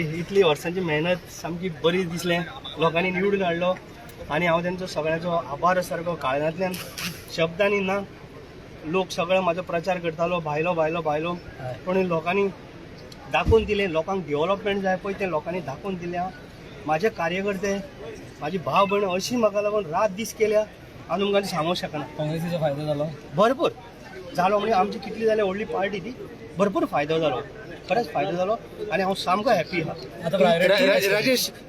इतली वर्सांची मेहनत सामकी बरी दिसलें लोकांनी निवडून हाडलो आनी हांव तेंचो सगळ्यांचो आभार सारको काळजांतल्यान शब्दांनी ना. लोक सगळे म्हाजो प्रचार करतालो भायलो भायलो भायलो पूण लोकांनी दाखोवन दिलें. लोकांक डेव्हलपमेंट जाय पळय तें लोकांनी दाखोवन दिलें. म्हाजे कार्यकर्ते म्हाजी भाव भयण अशी म्हाका लागून रात दीस केल्या हांव तुमकां सांगूंक शकना. काँग्रेसीचो फायदो जालो भरपूर जालो म्हणजे आमची कितली जाल्यार व्हडली पार्टी ती भरपूर फायदो जालो खरेंच फायदो जालो आनी हांव सामको हॅपी आहा. आता प्रायोरिटी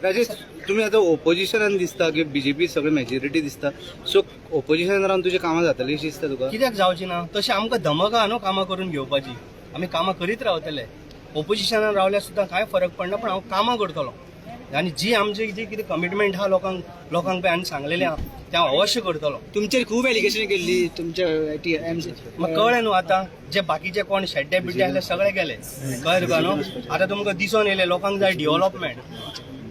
राजेश तुम्ही आता ओपोजिशनान दिसता की बीजेपी सगळे मेजॉरिटी दिसता सो ओपोजिशनान रावन तुझे कामां जातली अशी दिसता तुका? कित्याक जावची ना तशें आमकां धमक आहा न्हू कामां करून घेवपाची. आमी कामां करीत रावतले. ओपोजिशनान रावल्यार सुद्दां कांय फरक पडना पण हांव कामां करतलो आनी जी आमची जी कितें कमिटमेंट आहा लोकांक पळय आनी सांगलेलें आहा तें हांव अवश्य करतलो. तुमचेर खूब एलिगेशन केल्ली तुमच्या म्हाका कळ्ळें न्हू आतां जे बाकीचे कोण शेड्डे बिड्डे आसले सगळे गेले कळ्ळें तुका न्हू. आतां तुमकां दिसून येयलें लोकांक जाय डेव्हलपमेंट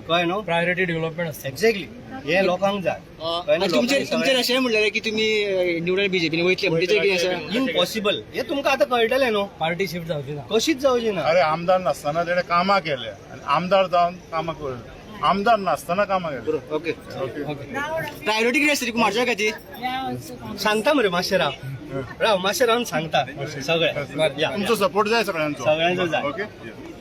कळ्ळें न्हू. प्रायोरिटी डेव्हलपमेंट आसता. एक्झॅक्टली हे लोकांक जाय. तुमचेर अशें म्हणलें की तुमी निवडून बीजेपीन वयतले म्हणजे कितें आसा? इम्पॉसिबल हे तुमकां आतां कळटलें न्हू. पार्टी शिफ्ट जावची ना. कशीच जावची ना. अरे आमदार नासतना तेणे कामां केले आनी आमदार जावन कामां करून आमदार नासतना कामां केले. ओके प्रायोरिटी कितें आसतली कुमारच्या खातीर? सांगता मरे मातशें राव मातशें रावन सांगता सगळें. तुमचो सपोर्ट जाय सगळ्यांचो. सगळ्यांचो जाय. ओके